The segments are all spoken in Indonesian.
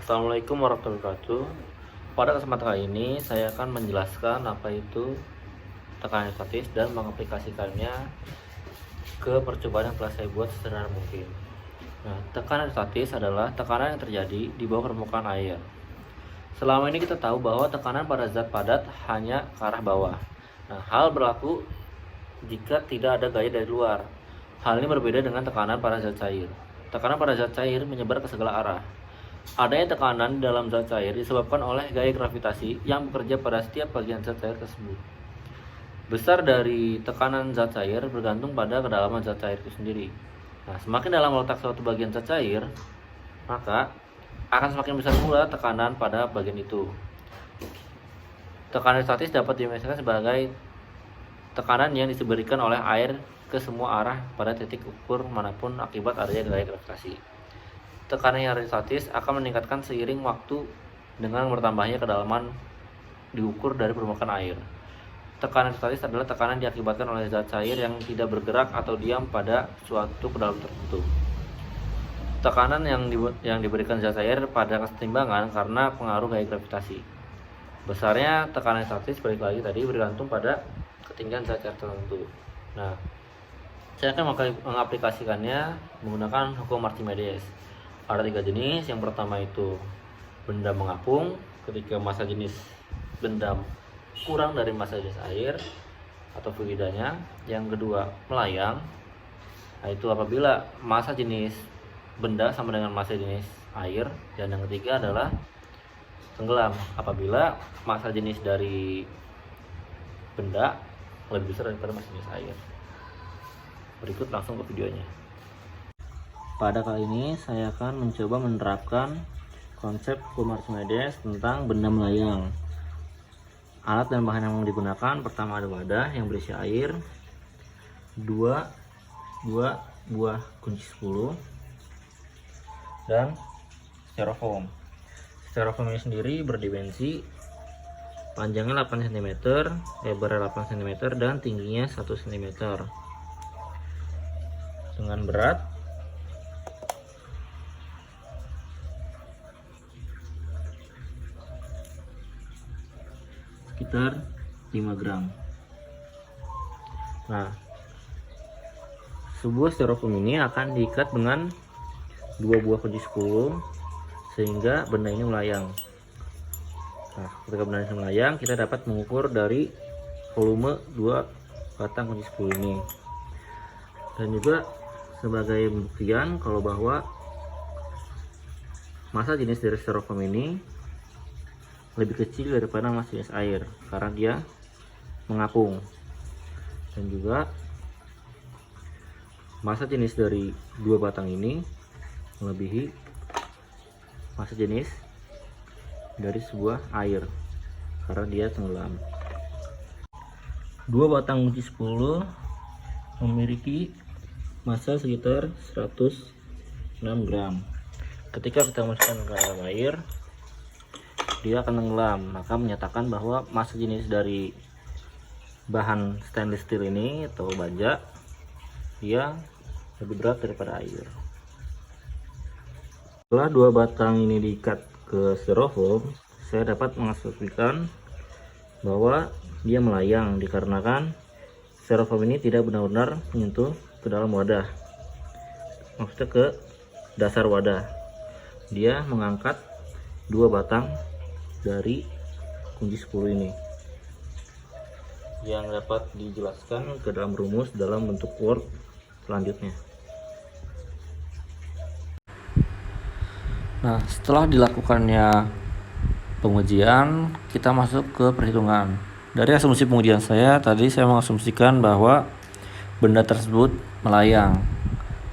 Assalamualaikum warahmatullahi wabarakatuh. Pada kesempatan kali ini saya akan menjelaskan apa itu tekanan statis dan mengaplikasikannya ke percobaan yang telah saya buat sesederhana mungkin. Nah, tekanan statis adalah tekanan yang terjadi di bawah permukaan air. Selama ini kita tahu bahwa tekanan pada zat padat hanya ke arah bawah. Nah, hal berlaku jika tidak ada gaya dari luar. Hal ini berbeda dengan tekanan pada zat cair. Tekanan pada zat cair menyebar ke segala arah. Adanya tekanan dalam zat cair disebabkan oleh gaya gravitasi yang bekerja pada setiap bagian zat cair tersebut. Besar dari tekanan zat cair bergantung pada kedalaman zat cair itu sendiri. Nah, semakin dalam letak suatu bagian zat cair, maka akan semakin besar pula tekanan pada bagian itu. Tekanan statis dapat didefinisikan sebagai tekanan yang diberikan oleh air ke semua arah pada titik ukur manapun akibat adanya gaya gravitasi. Tekanan yang statis akan meningkatkan seiring waktu dengan bertambahnya kedalaman diukur dari permukaan air. Tekanan statis adalah tekanan diakibatkan oleh zat cair yang tidak bergerak atau diam pada suatu kedalaman tertentu. Tekanan yang diberikan zat cair pada kesetimbangan karena pengaruh gaya gravitasi. Besarnya tekanan statis balik lagi tadi bergantung pada ketinggian zat cair tertentu. Nah, saya akan mengaplikasikannya menggunakan hukum Archimedes. Ada 3 jenis. Yang pertama itu benda mengapung ketika massa jenis benda kurang dari massa jenis air atau fluidanya. Yang kedua melayang, yaitu apabila massa jenis benda sama dengan massa jenis air. Dan yang ketiga adalah tenggelam apabila massa jenis dari benda lebih besar daripada massa jenis air. Berikut langsung ke videonya. Pada kali ini saya akan mencoba menerapkan konsep hukum Archimedes tentang benda melayang. Alat dan bahan yang digunakan, pertama ada wadah yang berisi air, 2 buah kunci 10, dan styrofoam. Styrofoam ini sendiri berdimensi panjangnya 8 cm, lebarnya 8 cm, dan tingginya 1 cm. Dengan berat sekitar 5 gram. Nah, sebuah styrofoam ini akan diikat dengan 2 buah kunci 10 sehingga benda ini melayang. Nah, ketika benda ini melayang, kita dapat mengukur dari volume 2 batang kunci 10 ini. Dan juga sebagai pembuktian kalau bahwa massa jenis dari styrofoam ini lebih kecil daripada massa jenis air karena dia mengapung. Dan juga massa jenis dari 2 batang ini melebihi massa jenis dari sebuah air karena dia tenggelam. 2 batang kunci 10 memiliki massa sekitar 106 gram. Ketika kita masukkan ke dalam air, dia akan tenggelam, maka menyatakan bahwa massa jenis dari bahan stainless steel ini atau baja dia lebih berat daripada air. Setelah 2 batang ini diikat ke styrofoam, saya dapat mengasumsikan bahwa dia melayang dikarenakan styrofoam ini tidak benar-benar menyentuh ke dalam wadah, maksudnya ke dasar wadah. Dia mengangkat 2 batang dari kunci 10 ini yang dapat dijelaskan ke dalam rumus dalam bentuk Word selanjutnya. Nah, setelah dilakukannya pengujian, kita masuk ke perhitungan. Dari asumsi pengujian saya tadi, saya mengasumsikan bahwa benda tersebut melayang.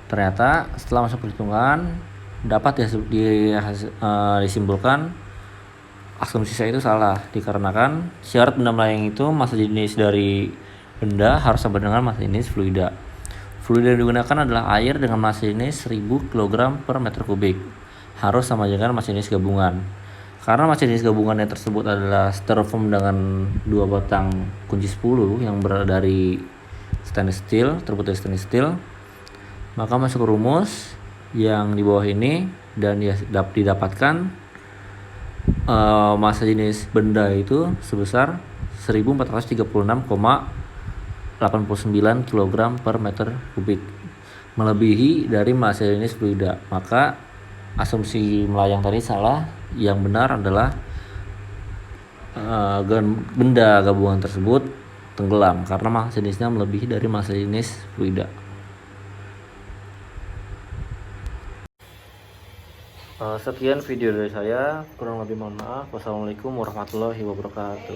Ternyata setelah masuk perhitungan dapat disimpulkan asumsi saya itu salah, dikarenakan syarat benda melayang itu massa jenis dari benda harus sama dengan massa jenis fluida. Fluida yang digunakan adalah air dengan massa jenis 1000 kg per meter kubik, harus sama dengan massa jenis gabungan. Karena massa jenis gabungannya tersebut adalah styrofoam dengan 2 batang kunci 10 yang berada dari stainless steel, terbuat dari stainless steel, maka masuk ke rumus yang di bawah ini dan didapatkan massa jenis benda itu sebesar 1436,89 kg per meter kubik, melebihi dari massa jenis fluida. Maka asumsi melayang tadi salah. Yang benar adalah benda gabungan tersebut tenggelam karena massa jenisnya melebihi dari massa jenis fluida. Sekian video dari saya, kurang lebih mohon maaf. Wassalamualaikum warahmatullahi wabarakatuh.